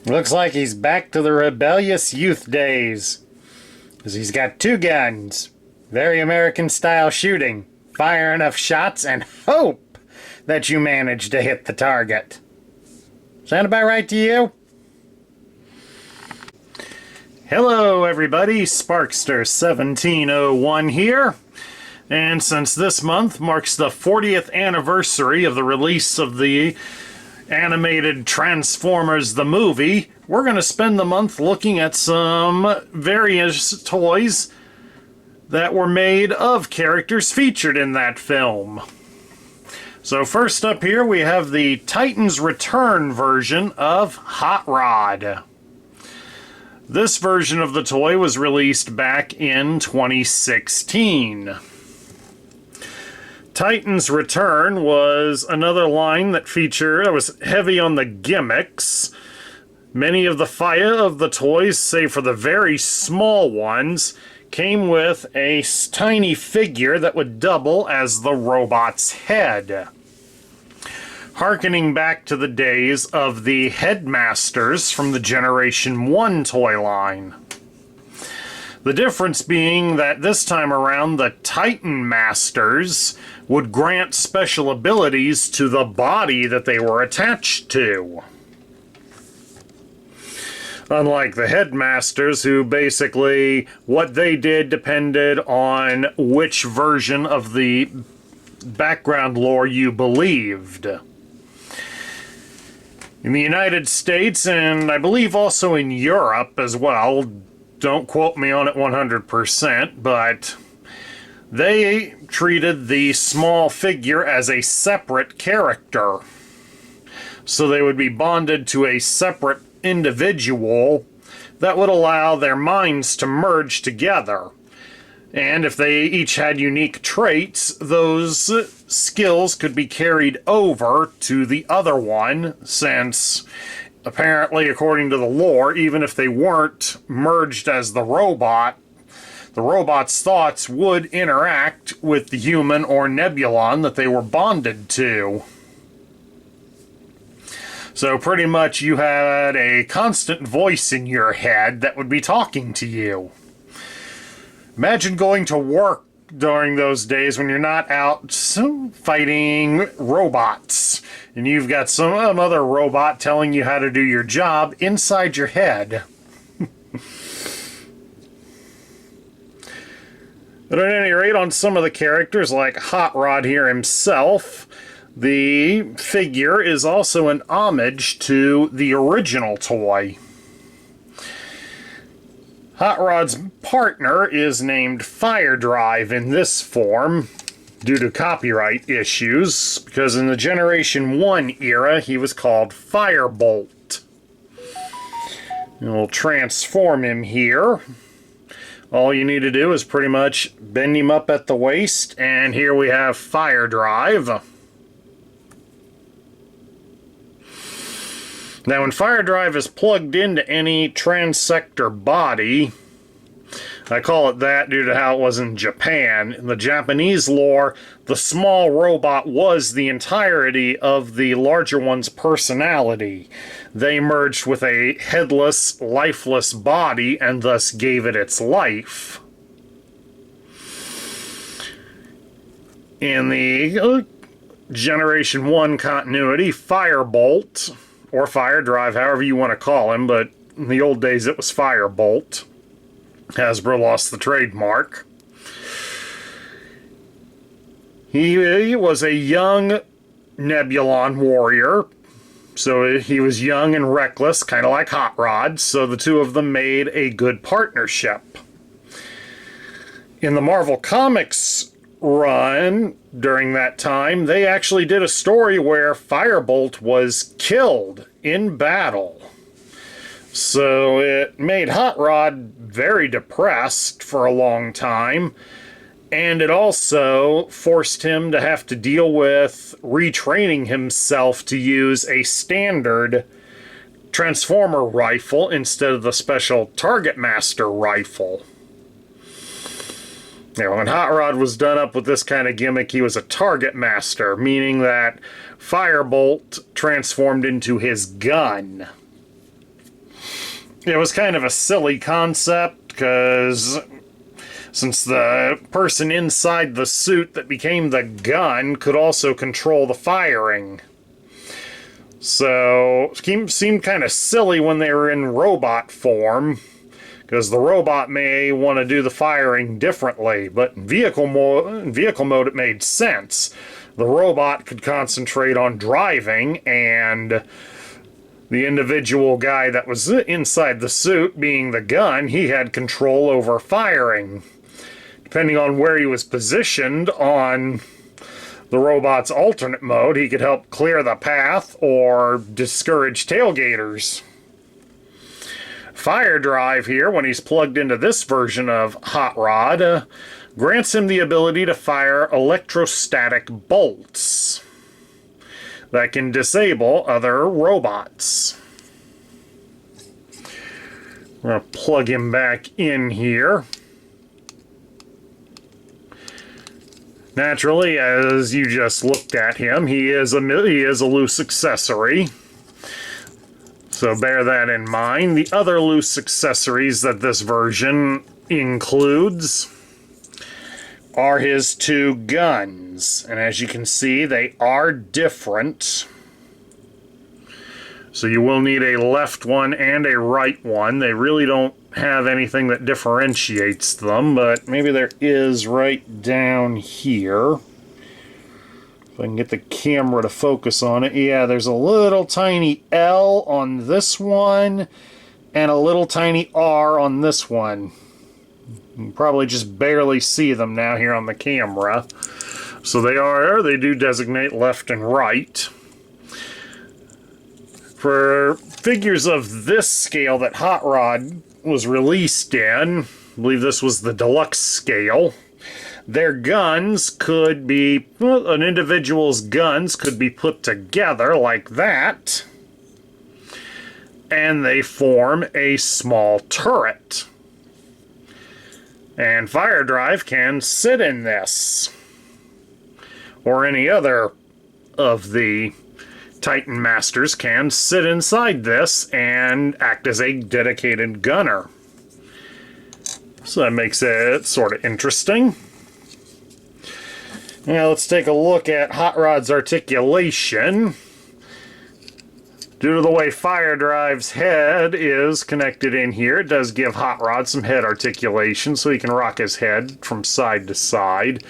Looks like he's back to the rebellious youth days. Because he's got two guns. Very American style shooting. Fire enough shots and hope that you manage to hit the target. Sound about right to you? Hello everybody, Sparkster1701 here. And since this month marks the 40th anniversary of the release of the animated Transformers the movie, we're going to spend the month looking at some various toys that were made of characters featured in that film. So first up here we have the Titans Return version of Hot Rod. This version of the toy was released back in 2016. Titans Return was another line that was heavy on the gimmicks. Many of the toys, save for the very small ones, came with a tiny figure that would double as the robot's head. Harkening back to the days of the Headmasters from the Generation 1 toy line. The difference being that this time around the Titan Masters would grant special abilities to the body that they were attached to. Unlike the Headmasters, who basically, what they did depended on which version of the background lore you believed. In the United States, and I believe also in Europe as well, don't quote me on it 100%, but they treated the small figure as a separate character. So they would be bonded to a separate individual that would allow their minds to merge together. And if they each had unique traits, those skills could be carried over to the other one, since apparently, according to the lore, even if they weren't merged as the robot's thoughts would interact with the human or Nebulon that they were bonded to. So pretty much you had a constant voice in your head that would be talking to you. Imagine going to work during those days when you're not out fighting robots, and you've got some other robot telling you how to do your job inside your head. But at any rate, on some of the characters, like Hot Rod here himself, the figure is also an homage to the original toy. Hot Rod's partner is named Fire Drive in this form due to copyright issues, because in the Generation 1 era he was called Firebolt. And we'll transform him here. All you need to do is pretty much bend him up at the waist, and here we have Fire Drive. Now, when Fire Drive is plugged into any transector body, I call it that due to how it was in Japan. In the Japanese lore, the small robot was the entirety of the larger one's personality. They merged with a headless, lifeless body and thus gave it its life. In the Generation 1 continuity, Firebolt, or Fire Drive, however you want to call him, but in the old days it was Firebolt. Hasbro lost the trademark. He was a young Nebulon warrior, so he was young and reckless, kind of like Hot Rod, so the two of them made a good partnership. In the Marvel Comics run during that time, they actually did a story where Firebolt was killed in battle. So it made Hot Rod very depressed for a long time, and it also forced him to have to deal with retraining himself to use a standard Transformer rifle instead of the special Target Master rifle. Now, when Hot Rod was done up with this kind of gimmick, he was a Target Master, meaning that Firebolt transformed into his gun. it was kind of a silly concept, because since the person inside the suit that became the gun could also control the firing. So it seemed kind of silly when they were in robot form, because the robot may want to do the firing differently, but in vehicle mode it made sense. The robot could concentrate on driving, and the individual guy that was inside the suit, being the gun, he had control over firing. Depending on where he was positioned on the robot's alternate mode, he could help clear the path or discourage tailgaters. Fire Drive here, when he's plugged into this version of Hot Rod, grants him the ability to fire electrostatic bolts that can disable other robots. I'm going to plug him back in here. Naturally, as you just looked at him, he is a loose accessory. So bear that in mind. The other loose accessories that this version includes are his two guns. And as you can see, they are different. So you will need a left one and a right one. They really don't have anything that differentiates them, but maybe there is right down here. If I can get the camera to focus on it. Yeah, there's a little tiny L on this one and a little tiny R on this one. You can probably just barely see them now here on the camera. So they do designate left and right. For figures of this scale that Hot Rod was released in, I believe this was the deluxe scale, their guns could be, an individual's guns could be put together like that, and they form a small turret. And Fire Drive can sit in this, or any other of the Titan Masters can sit inside this and act as a dedicated gunner. So that makes it sort of interesting. Now let's take a look at Hot Rod's articulation. Due to the way Fire Drive's head is connected in here, it does give Hot Rod some head articulation, so he can rock his head from side to side.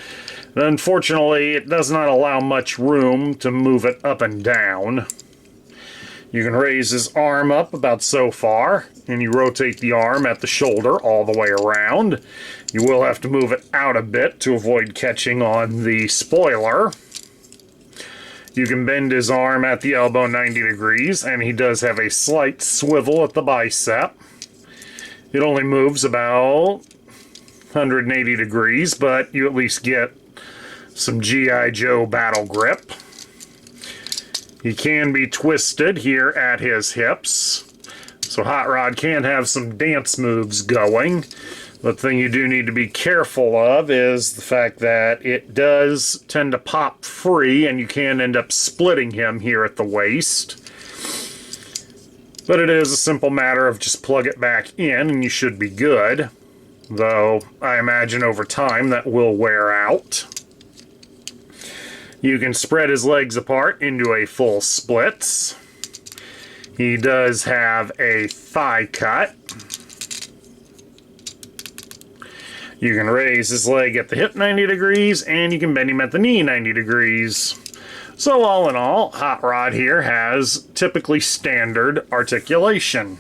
Unfortunately, it does not allow much room to move it up and down. You can raise his arm up about so far, and you rotate the arm at the shoulder all the way around. You will have to move it out a bit to avoid catching on the spoiler. You can bend his arm at the elbow 90 degrees, and he does have a slight swivel at the bicep. It only moves about 180 degrees, but you at least get some G.I. Joe battle grip. He can be twisted here at his hips, so Hot Rod can have some dance moves going. The thing you do need to be careful of is the fact that it does tend to pop free, and you can end up splitting him here at the waist. But it is a simple matter of just plug it back in and you should be good. Though I imagine over time that will wear out. You can spread his legs apart into a full splits. He does have a thigh cut. You can raise his leg at the hip 90 degrees, and you can bend him at the knee 90 degrees. So all in all, Hot Rod here has typically standard articulation.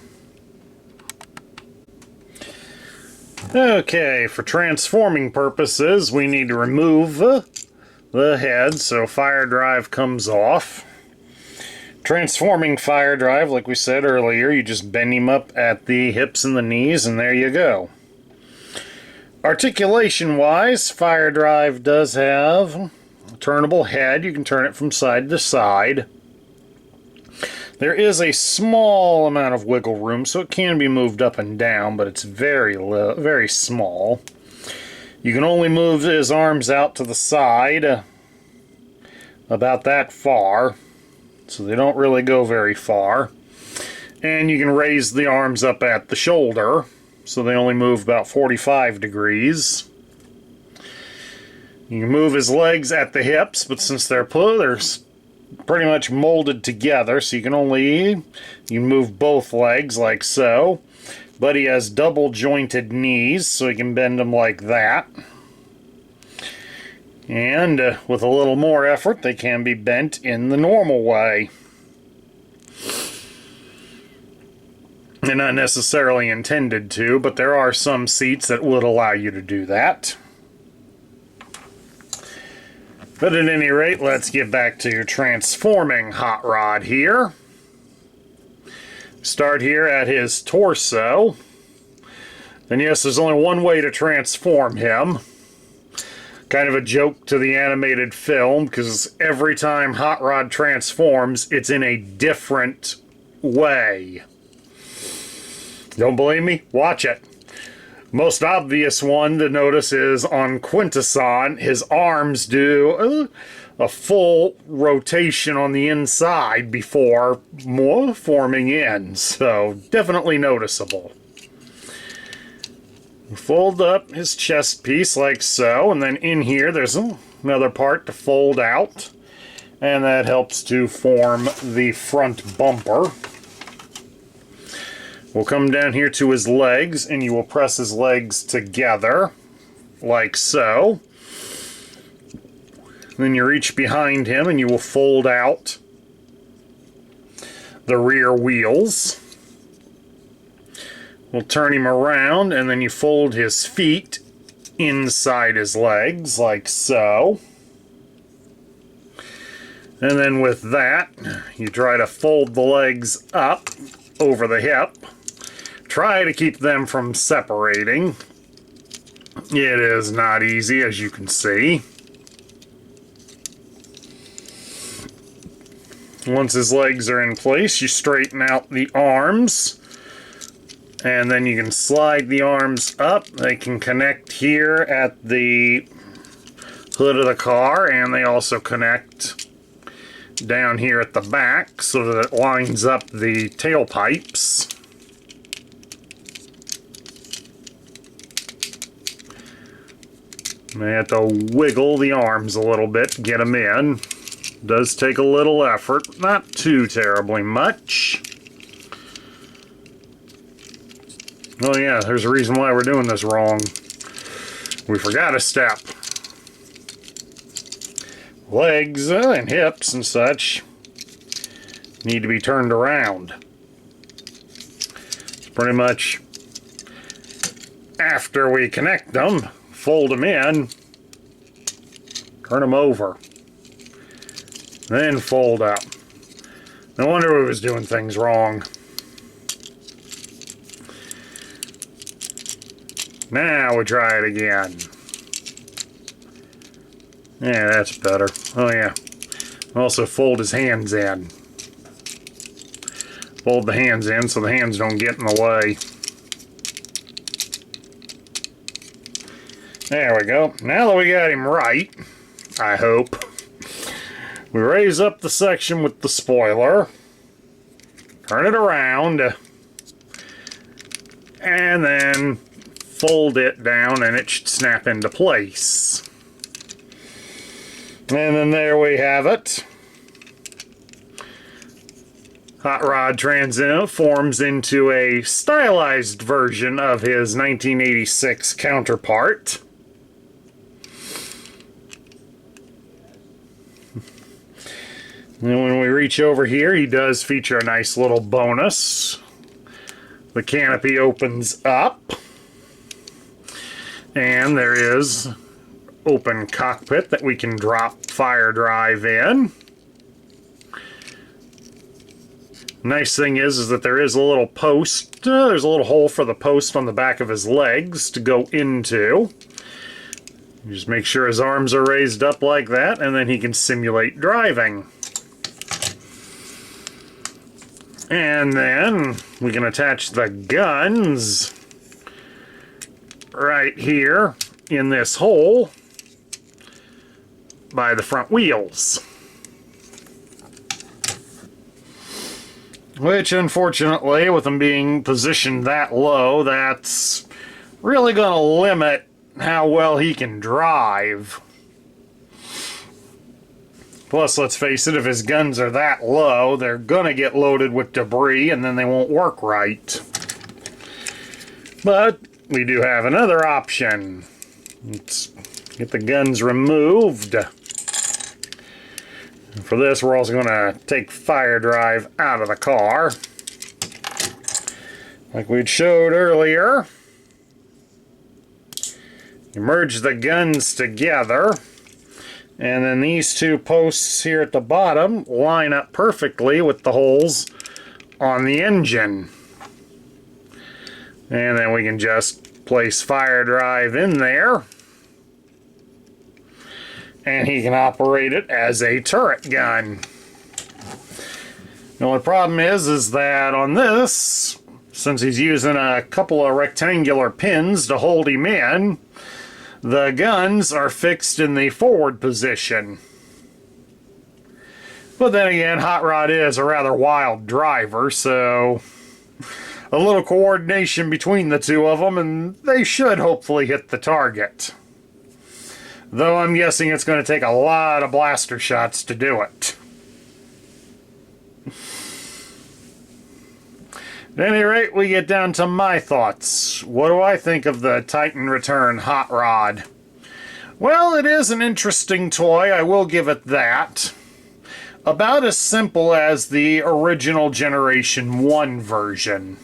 Okay, for transforming purposes, we need to remove the head, so Fire Drive comes off. Transforming Fire Drive, like we said earlier, you just bend him up at the hips and the knees, and there you go. Articulation-wise, Fire Drive does have a turnable head. You can turn it from side to side. There is a small amount of wiggle room, so it can be moved up and down, but it's very small. You can only move his arms out to the side about that far, so they don't really go very far. And you can raise the arms up at the shoulder, so they only move about 45 degrees. You can move his legs at the hips, but since they're pretty much molded together, so you can move both legs like so. But he has double jointed knees, so he can bend them like that. And with a little more effort, they can be bent in the normal way. They're not necessarily intended to, but there are some seats that would allow you to do that. But at any rate, let's get back to transforming Hot Rod here. Start here at his torso. And yes, there's only one way to transform him. Kind of a joke to the animated film, because every time Hot Rod transforms, it's in a different way. Don't believe me? Watch it. Most obvious one to notice is on Quintesson, his arms do a full rotation on the inside before forming in, so definitely noticeable. Fold up his chest piece like so, and then in here there's another part to fold out, and that helps to form the front bumper. We'll come down here to his legs, and you will press his legs together, like so. Then you reach behind him, and you will fold out the rear wheels. We'll turn him around, and then you fold his feet inside his legs, like so. And then with that, you try to fold the legs up over the hip. Try to keep them from separating. It is not easy, as you can see. Once his legs are in place, you straighten out the arms. And then you can slide the arms up. They can connect here at the hood of the car, and they also connect down here at the back so that it lines up the tailpipes. May have to wiggle the arms a little bit to get them in. Does take a little effort, not too terribly much. Oh yeah, there's a reason why we're doing this wrong. We forgot a step. Legs and hips and such need to be turned around. It's pretty much after we connect them, fold them in, turn them over, then fold up. No wonder we was doing things wrong. Now we try it again. Yeah, that's better. Oh yeah. Also fold his hands in. Fold the hands in so the hands don't get in the way. There we go. Now that we got him right, I hope, we raise up the section with the spoiler, turn it around, and then fold it down, and it should snap into place. And then there we have it. Hot Rod transforms into a stylized version of his 1986 counterpart. And when we reach over here, he does feature a nice little bonus. The canopy opens up, and there is open cockpit that we can drop fire drive in. Nice thing is that there is a little post, there's a little hole for the post on the back of his legs to go into. You just make sure his arms are raised up like that, and then he can simulate driving. And then we can attach the guns right here in this hole by the front wheels. Which, unfortunately, with him being positioned that low, that's really going to limit how well he can drive. Plus, let's face it, if his guns are that low, they're going to get loaded with debris and then they won't work right. But we do have another option. Let's get the guns removed. For this, we're also going to take fire drive out of the car. Like we'd showed earlier. You merge the guns together. And then these two posts here at the bottom line up perfectly with the holes on the engine. And then we can just place fire drive in there. And he can operate it as a turret gun. The only problem is that on this, since he's using a couple of rectangular pins to hold him in, the guns are fixed in the forward position. But then again, Hot Rod is a rather wild driver, so a little coordination between the two of them and they should hopefully hit the target. Though I'm guessing it's going to take a lot of blaster shots to do it. At any rate, we get down to my thoughts. What do I think of the Titan Return Hot Rod? Well, it is an interesting toy, I will give it that. About as simple as the original Generation 1 version.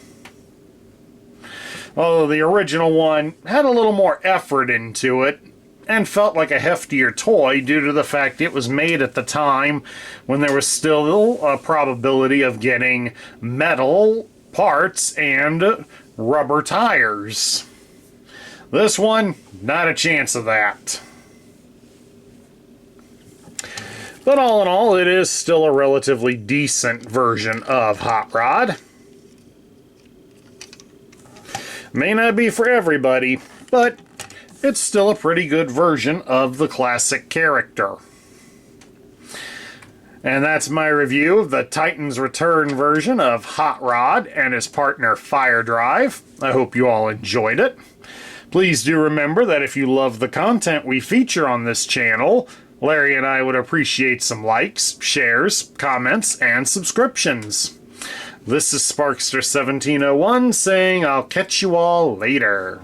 Although the original one had a little more effort into it, and felt like a heftier toy due to the fact it was made at the time when there was still a probability of getting metal parts and rubber tires. This one, not a chance of that. But all in all, it is still a relatively decent version of Hot Rod. May not be for everybody, but it's still a pretty good version of the classic character. And that's my review of the Titan's Return version of Hot Rod and his partner Fire Drive. I hope you all enjoyed it. Please do remember that if you love the content we feature on this channel, Larry and I would appreciate some likes, shares, comments, and subscriptions. This is Sparkster1701 saying I'll catch you all later.